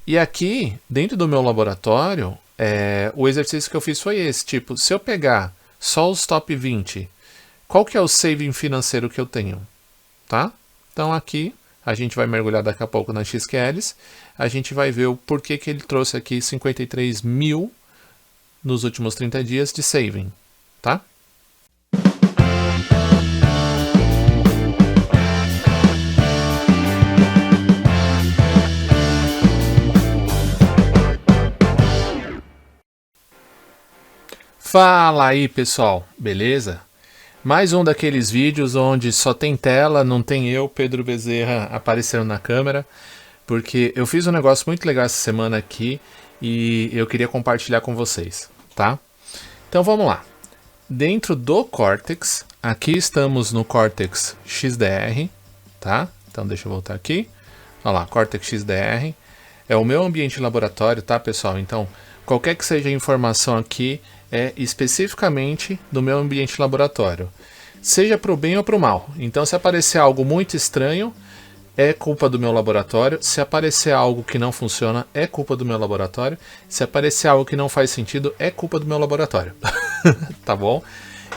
E aqui, dentro do meu laboratório, o exercício que eu fiz foi esse. Tipo, se eu pegar só os top 20, qual que é o saving financeiro que eu tenho? Tá? Então aqui, a gente vai mergulhar daqui a pouco nas SQLs. A gente vai ver o porquê que ele trouxe aqui 53 mil nos últimos 30 dias de saving. Tá? Fala aí, pessoal, beleza? Mais um daqueles vídeos onde só tem tela, não tem eu, Pedro Bezerra, aparecendo na câmera, porque eu fiz um negócio muito legal essa semana aqui e eu queria compartilhar com vocês, tá? Então vamos lá. Dentro do Cortex, aqui estamos no Cortex XDR, tá? Então deixa eu voltar aqui. Olha lá, Cortex XDR. É o meu ambiente de laboratório, tá, pessoal? Então, qualquer que seja a informação aqui é especificamente do meu ambiente de laboratório. Seja para o bem ou para o mal. Então, se aparecer algo muito estranho, é culpa do meu laboratório. Se aparecer algo que não funciona, é culpa do meu laboratório. Se aparecer algo que não faz sentido, é culpa do meu laboratório. Tá bom?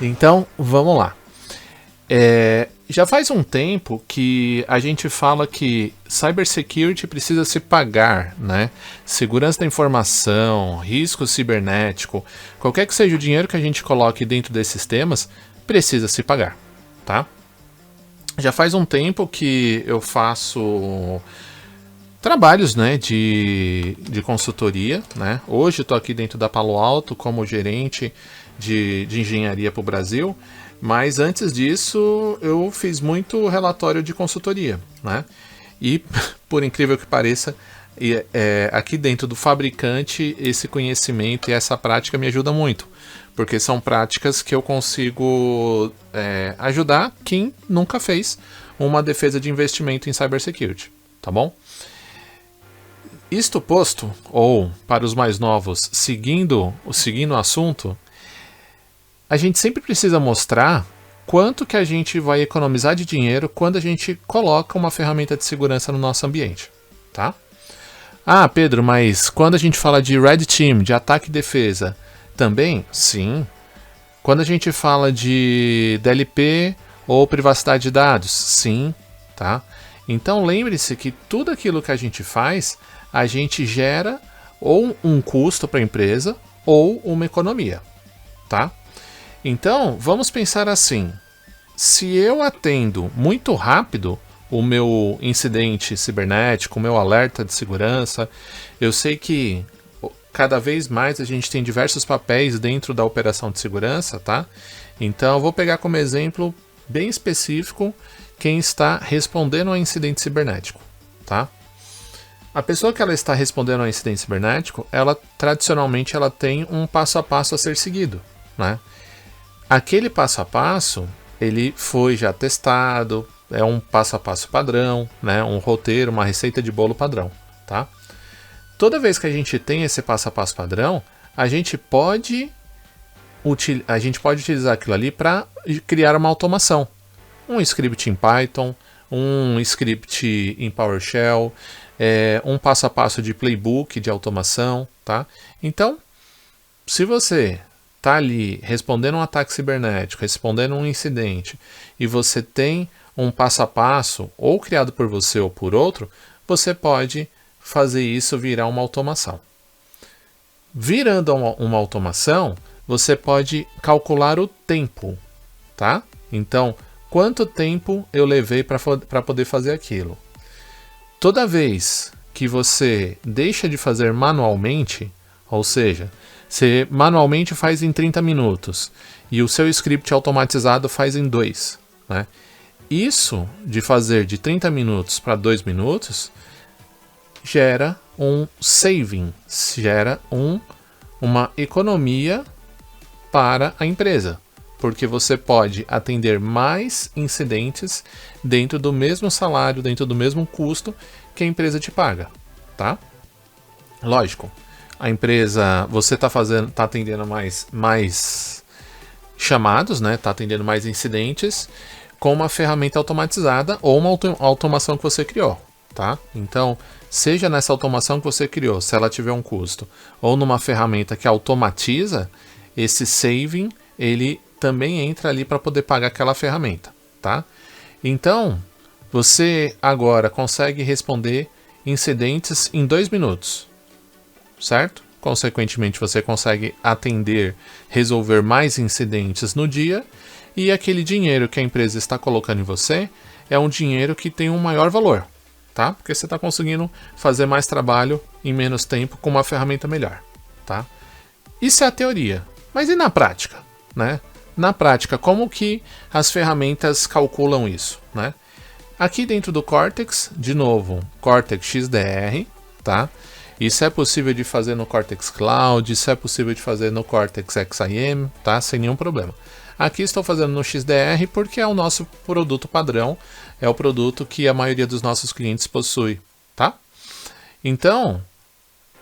Então, vamos lá. Já faz um tempo que a gente fala que cybersecurity precisa se pagar, né? Segurança da informação, risco cibernético, qualquer que seja o dinheiro que a gente coloque dentro desses temas, precisa se pagar, tá? Já faz um tempo que eu faço trabalhos, né, de consultoria, né? Hoje eu estou aqui dentro da Palo Alto como gerente de engenharia para o Brasil. Mas antes disso, eu fiz muito relatório de consultoria, né? E, por incrível que pareça, aqui dentro do fabricante, esse conhecimento e essa prática me ajuda muito. Porque são práticas que eu consigo ajudar quem nunca fez uma defesa de investimento em cybersecurity, tá bom? Isto posto, ou para os mais novos, seguindo o assunto, a gente sempre precisa mostrar quanto que a gente vai economizar de dinheiro quando a gente coloca uma ferramenta de segurança no nosso ambiente, tá? Ah, Pedro, mas quando a gente fala de Red Team, de ataque e defesa, também? Sim. Quando a gente fala de DLP ou privacidade de dados? Sim, tá? Então lembre-se que tudo aquilo que a gente faz, a gente gera ou um custo para a empresa ou uma economia, tá? Então, vamos pensar assim, se eu atendo muito rápido o meu incidente cibernético, o meu alerta de segurança, eu sei que cada vez mais a gente tem diversos papéis dentro da operação de segurança, tá? Então, eu vou pegar como exemplo bem específico quem está respondendo a incidente cibernético, tá? A pessoa que ela está respondendo a incidente cibernético, ela tradicionalmente ela tem um passo a passo a ser seguido, né? Aquele passo a passo, ele foi já testado, é um passo a passo padrão, né? Um roteiro, uma receita de bolo padrão, tá? Toda vez que a gente tem esse passo a passo padrão, a gente pode utilizar aquilo ali para criar uma automação. Um script em Python, um script em PowerShell, um passo a passo de playbook de automação, tá? Então, se você tá ali respondendo um ataque cibernético, respondendo um incidente, e você tem um passo a passo, ou criado por você ou por outro, você pode fazer isso virar uma automação. Virando uma automação, você pode calcular o tempo, tá? Então, quanto tempo eu levei para poder fazer aquilo? Toda vez que você deixa de fazer manualmente, ou seja, você manualmente faz em 30 minutos e o seu script automatizado faz em 2, né? Isso de fazer de 30 minutos para 2 minutos gera um saving, gera uma economia para a empresa, porque você pode atender mais incidentes dentro do mesmo salário, dentro do mesmo custo que a empresa te paga, tá? Lógico. A empresa, você está atendendo mais chamados, né? Está atendendo mais incidentes com uma ferramenta automatizada ou uma automação que você criou, tá? Então, seja nessa automação que você criou, se ela tiver um custo, ou numa ferramenta que automatiza, esse saving, ele também entra ali para poder pagar aquela ferramenta, tá? Então, você agora consegue responder incidentes em 2 minutos, certo? Consequentemente, você consegue atender, resolver mais incidentes no dia, e aquele dinheiro que a empresa está colocando em você é um dinheiro que tem um maior valor, tá? Porque você está conseguindo fazer mais trabalho em menos tempo com uma ferramenta melhor, tá? Isso é a teoria, mas e na prática, né? Na prática, como que as ferramentas calculam isso, né? Aqui dentro do Cortex, de novo, Cortex XDR, tá? Isso é possível de fazer no Cortex Cloud, isso é possível de fazer no Cortex XIM, tá? Sem nenhum problema. Aqui estou fazendo no XDR porque é o nosso produto padrão, é o produto que a maioria dos nossos clientes possui, tá? Então,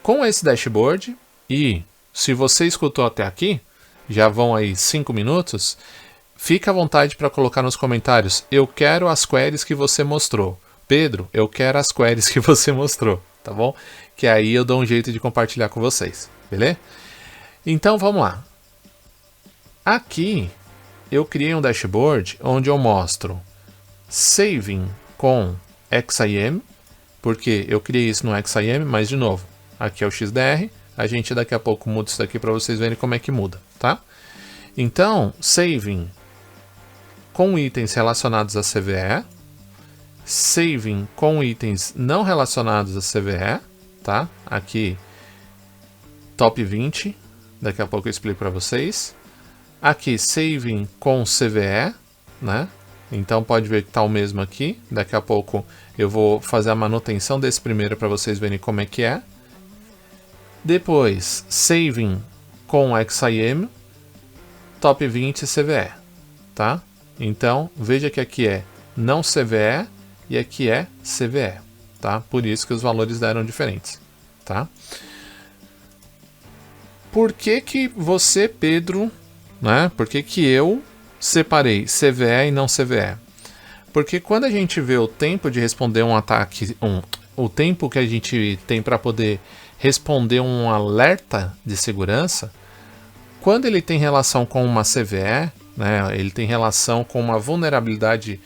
com esse dashboard, e se você escutou até aqui, já vão aí 5 minutos, fica à vontade para colocar nos comentários, eu quero as queries que você mostrou. Pedro, eu quero as queries que você mostrou, tá bom? Que aí eu dou um jeito de compartilhar com vocês, beleza? Então vamos lá. Aqui eu criei um dashboard onde eu mostro saving com XIM, porque eu criei isso no XIM, mas de novo, aqui é o XDR, a gente daqui a pouco muda isso daqui para vocês verem como é que muda, tá? Então, saving com itens relacionados a CVE, saving com itens não relacionados a CVE, tá? Aqui, top 20, daqui a pouco eu explico para vocês. Aqui, saving com CVE, né? Então pode ver que tá o mesmo aqui. Daqui a pouco eu vou fazer a manutenção desse primeiro para vocês verem como é que é. Depois, saving com XIM, top 20 CVE, tá? Então, veja que aqui é não CVE e aqui é CVE, tá? Por isso que os valores deram diferentes, tá? Por que que você, Pedro, né? Por que que eu separei CVE e não CVE? Porque quando a gente vê o tempo de responder um ataque, o tempo que a gente tem para poder responder um alerta de segurança, quando ele tem relação com uma CVE, né, ele tem relação com uma vulnerabilidade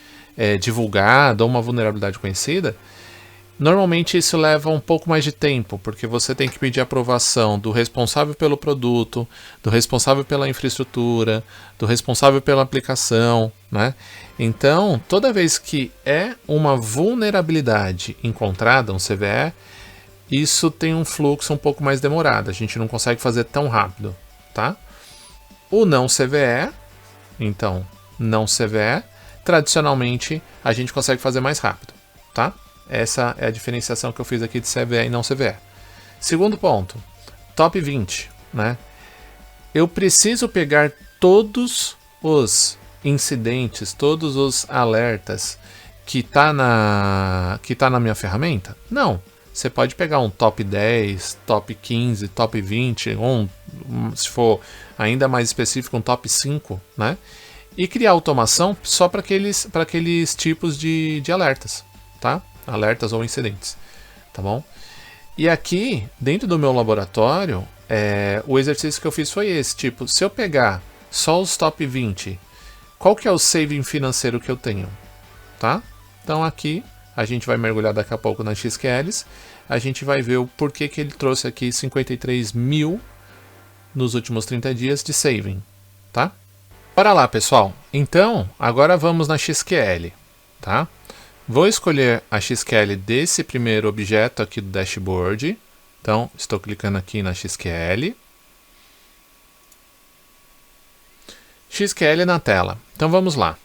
divulgada ou uma vulnerabilidade conhecida, normalmente isso leva um pouco mais de tempo, porque você tem que pedir aprovação do responsável pelo produto, do responsável pela infraestrutura, do responsável pela aplicação, né? Então, toda vez que é uma vulnerabilidade encontrada, um CVE, isso tem um fluxo um pouco mais demorado, a gente não consegue fazer tão rápido, tá? O não CVE, então, não CVE, tradicionalmente a gente consegue fazer mais rápido, tá? Essa é a diferenciação que eu fiz aqui de CVE e não CVE. Segundo ponto, top 20, né? Eu preciso pegar todos os incidentes, todos os alertas que tá na minha ferramenta? Não. Você pode pegar um top 10, top 15, top 20, se for ainda mais específico, um top 5, né? E criar automação só para aqueles tipos de alertas, tá? Alertas ou incidentes, tá bom? E aqui, dentro do meu laboratório, o exercício que eu fiz foi esse, tipo, se eu pegar só os top 20, qual que é o saving financeiro que eu tenho, tá? Então aqui, a gente vai mergulhar daqui a pouco nas SQLs, a gente vai ver o porquê que ele trouxe aqui 53 mil nos últimos 30 dias de saving, tá? Bora lá, pessoal. Então, agora vamos na SQL, tá? Vou escolher a SQL desse primeiro objeto aqui do dashboard. Então, estou clicando aqui na SQL. SQL na tela. Então, vamos lá.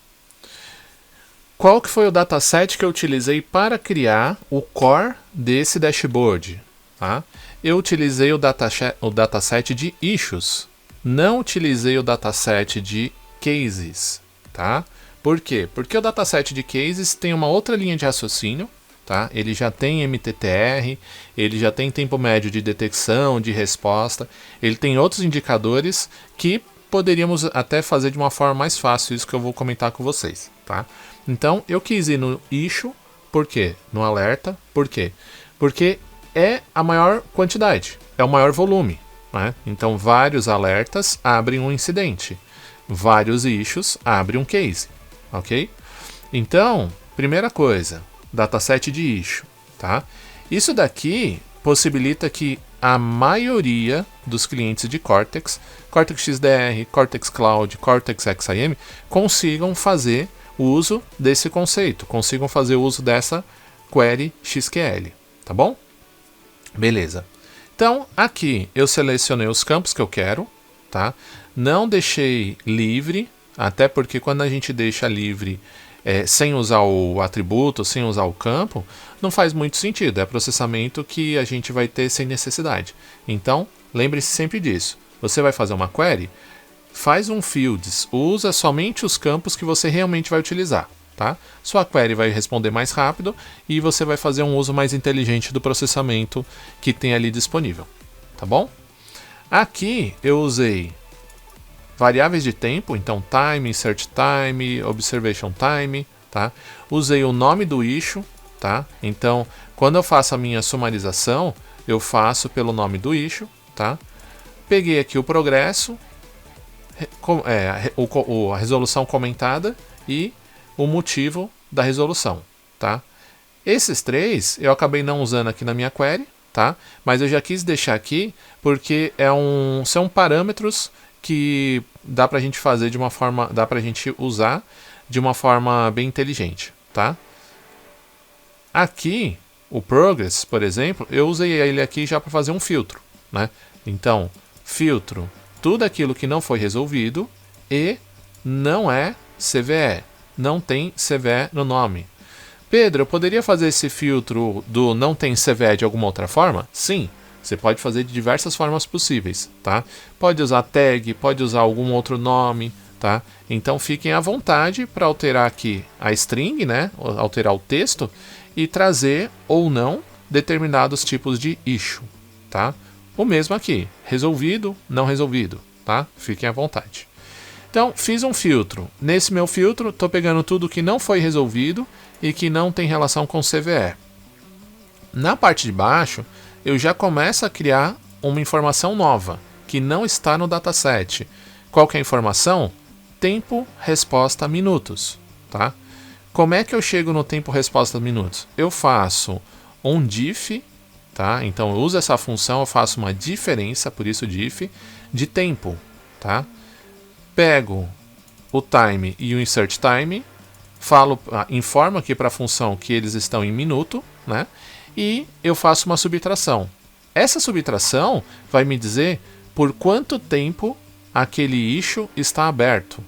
Qual que foi o dataset que eu utilizei para criar o core desse dashboard? Tá? Eu utilizei o dataset de issues. Não utilizei o dataset de cases, tá? Por quê? Porque o dataset de cases tem uma outra linha de raciocínio, tá? Ele já tem MTTR, ele já tem tempo médio de detecção, de resposta, ele tem outros indicadores que poderíamos até fazer de uma forma mais fácil, isso que eu vou comentar com vocês, tá? Então, eu quis ir no issue Por quê? No alerta, por quê? Porque é a maior quantidade, é o maior volume, né? Então vários alertas abrem um incidente, vários issues abrem um case, ok? Então, primeira coisa, dataset de issue, tá? Isso daqui possibilita que a maioria dos clientes de Cortex, Cortex XDR, Cortex Cloud, Cortex XIM, consigam fazer uso desse conceito, consigam fazer uso dessa query XQL, tá bom? Beleza. Então, aqui eu selecionei os campos que eu quero, tá? Não deixei livre, até porque quando a gente deixa livre sem usar o atributo, sem usar o campo, não faz muito sentido. É processamento que a gente vai ter sem necessidade. Então, lembre-se sempre disso. Você vai fazer uma query, faz um fields, usa somente os campos que você realmente vai utilizar. Tá? Sua query vai responder mais rápido e você vai fazer um uso mais inteligente do processamento que tem ali disponível. Tá bom? Aqui eu usei variáveis de tempo, então time, insert time, observation time, tá? Usei o nome do issue, tá? Então, quando eu faço a minha sumarização, eu faço pelo nome do issue, tá? Peguei aqui o progresso, a resolução comentada e o motivo da resolução, tá? Esses três eu acabei não usando aqui na minha query, tá? Mas eu já quis deixar aqui porque são parâmetros que dá pra gente fazer de uma forma, dá pra gente usar de uma forma bem inteligente, tá? Aqui, o progress, por exemplo, eu usei ele aqui já para fazer um filtro, né? Então, filtro tudo aquilo que não foi resolvido e não é CVE, não tem CVE no nome. Pedro, eu poderia fazer esse filtro do não tem CVE de alguma outra forma? Sim. Você pode fazer de diversas formas possíveis, tá? Pode usar tag, pode usar algum outro nome, tá? Então fiquem à vontade para alterar aqui a string, né? Alterar o texto e trazer ou não determinados tipos de issue, tá? O mesmo aqui, resolvido, não resolvido, tá? Fiquem à vontade. Então fiz um filtro. Nesse meu filtro, estou pegando tudo que não foi resolvido e que não tem relação com CVE. Na parte de baixo, eu já começo a criar uma informação nova, que não está no dataset. Qual que é a informação? Tempo, resposta, minutos. Tá? Como é que eu chego no tempo, resposta, minutos? Eu faço um diff, tá? Então eu uso essa função, eu faço uma diferença, por isso diff, de tempo. Tá? Pego o time e o insert time, informo aqui para a função que eles estão em minuto, né? E eu faço uma subtração. Essa subtração vai me dizer por quanto tempo aquele issue está aberto,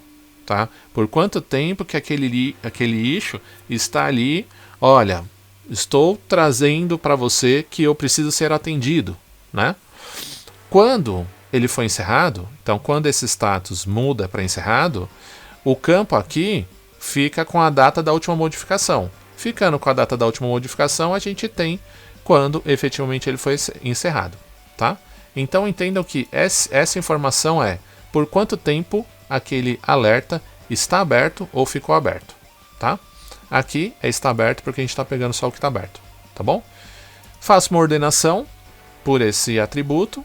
tá? Por quanto tempo que aquele issue está ali, olha, estou trazendo para você que eu preciso ser atendido, né? Quando ele foi encerrado, então quando esse status muda para encerrado, o campo aqui fica com a data da última modificação. Ficando com a data da última modificação, a gente tem quando efetivamente ele foi encerrado, tá? Então entendam que essa informação é por quanto tempo aquele alerta está aberto ou ficou aberto, tá? Aqui está aberto porque a gente está pegando só o que está aberto, tá bom? Faço uma ordenação por esse atributo,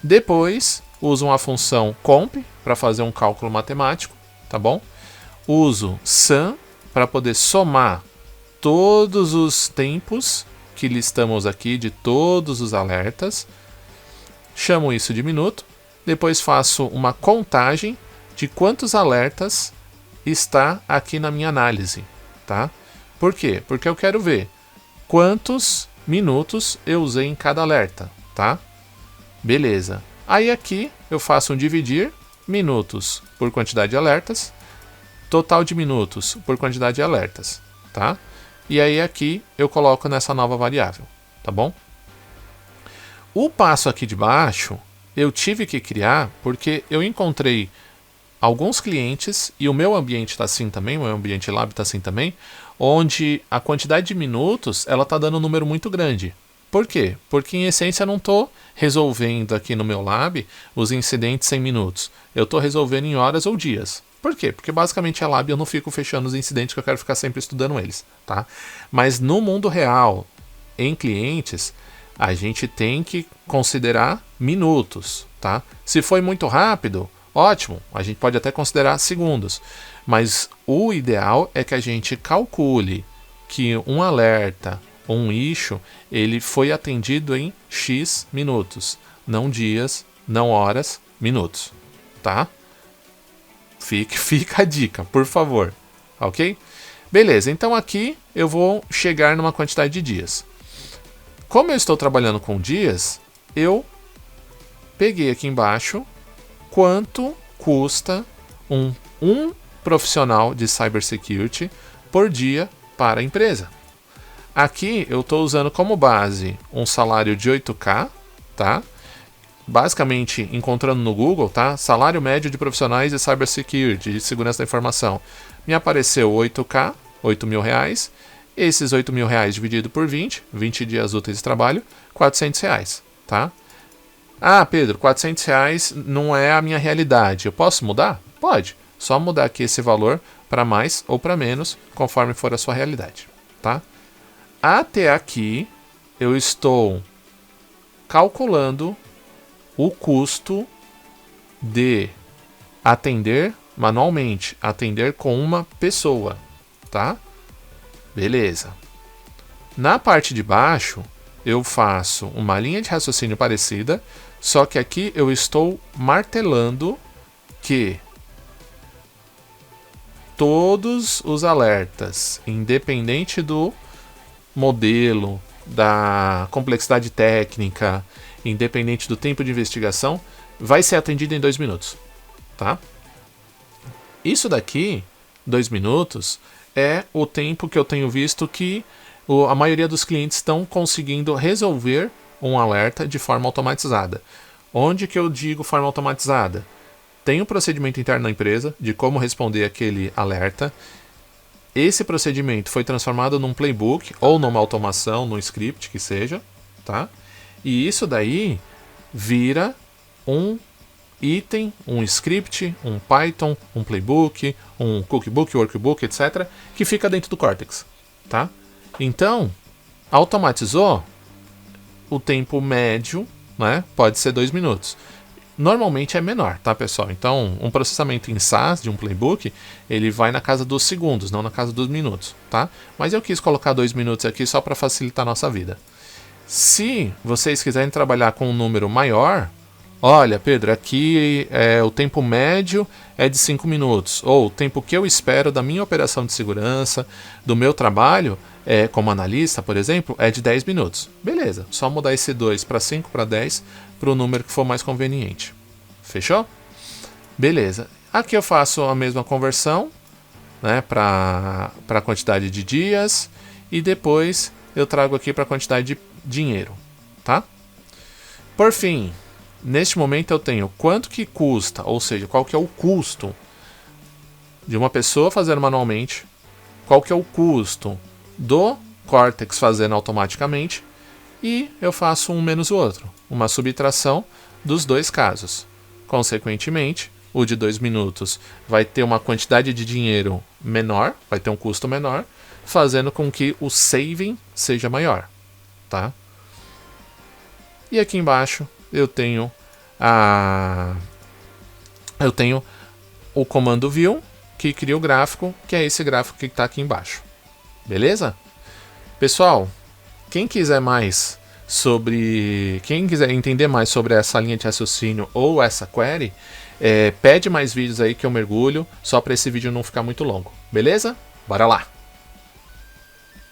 depois uso uma função comp para fazer um cálculo matemático, tá bom? Uso sum para poder somar todos os tempos que listamos aqui de todos os alertas, chamo isso de minuto, depois faço uma contagem de quantos alertas está aqui na minha análise, tá? Por quê? Porque eu quero ver quantos minutos eu usei em cada alerta, tá? Beleza. Aí aqui eu faço um dividir minutos por quantidade de alertas, total de minutos por quantidade de alertas, tá? E aí aqui eu coloco nessa nova variável, tá bom? O passo aqui de baixo eu tive que criar porque eu encontrei alguns clientes, e o meu ambiente está assim também, o meu ambiente lab está assim também, onde a quantidade de minutos ela está dando um número muito grande, Por quê? Porque em essência eu não estou resolvendo aqui no meu lab os incidentes em minutos. Eu estou resolvendo em horas ou dias. Por quê? Porque basicamente a lab eu não fico fechando os incidentes que eu quero ficar sempre estudando eles, tá? Mas no mundo real, em clientes, a gente tem que considerar minutos, tá? Se foi muito rápido, ótimo, a gente pode até considerar segundos. Mas o ideal é que a gente calcule que um alerta ou um issue, ele foi atendido em X minutos, não dias, não horas, minutos, tá? Fica a dica, por favor, ok? Beleza, então aqui eu vou chegar numa quantidade de dias. Como eu estou trabalhando com dias, eu peguei aqui embaixo quanto custa um profissional de cybersecurity por dia para a empresa. Aqui eu estou usando como base um salário de 8K, tá? Basicamente, encontrando no Google, tá? Salário médio de profissionais de cybersecurity, de segurança da informação. Me apareceu 8K, 8 mil reais. Esses 8 mil reais dividido por 20 dias úteis de trabalho, 400 reais, tá? Ah, Pedro, 400 reais não é a minha realidade. Eu posso mudar? Pode. Só mudar aqui esse valor para mais ou para menos, conforme for a sua realidade, tá? Até aqui, eu estou calculando o custo de atender manualmente, atender com uma pessoa, tá? Beleza. Na parte de baixo, eu faço uma linha de raciocínio parecida, só que aqui eu estou martelando que todos os alertas, independente do modelo, da complexidade técnica, independente do tempo de investigação, vai ser atendido em 2 minutos, tá? Isso daqui, 2 minutos, é o tempo que eu tenho visto que a maioria dos clientes estão conseguindo resolver um alerta de forma automatizada. Onde que eu digo forma automatizada? Tem um procedimento interno na empresa de como responder aquele alerta. Esse procedimento foi transformado num playbook ou numa automação, num script que seja, tá? E isso daí vira um item, um script, um Python, um playbook, um cookbook, workbook, etc., que fica dentro do Cortex, tá? Então, automatizou, o tempo médio, né, pode ser 2 minutos. Normalmente é menor, tá, pessoal? Então, um processamento em SAS de um playbook, ele vai na casa dos segundos, não na casa dos minutos, tá? Mas eu quis colocar 2 minutos aqui só para facilitar a nossa vida. Se vocês quiserem trabalhar com um número maior, olha, Pedro, aqui o tempo médio é de 5 minutos, ou o tempo que eu espero da minha operação de segurança, do meu trabalho, como analista, por exemplo, é de 10 minutos. Beleza, só mudar esse 2 para 5, para 10, para o número que for mais conveniente. Fechou? Beleza. Aqui eu faço a mesma conversão, né, para a quantidade de dias, e depois eu trago aqui para a quantidade de dinheiro, tá? Por fim, neste momento eu tenho quanto que custa, ou seja, qual que é o custo de uma pessoa fazendo manualmente, qual que é o custo do Cortex fazendo automaticamente, e eu faço um menos o outro, uma subtração dos dois casos. Consequentemente, o de 2 minutos vai ter uma quantidade de dinheiro menor, vai ter um custo menor, fazendo com que o saving seja maior, tá? E aqui embaixo eu tenho o comando view, que cria o gráfico, que é esse gráfico que está aqui embaixo. Beleza? Pessoal, quem quiser entender mais sobre essa linha de raciocínio ou essa query, pede mais vídeos aí que eu mergulho, só para esse vídeo não ficar muito longo. Beleza? Bora lá!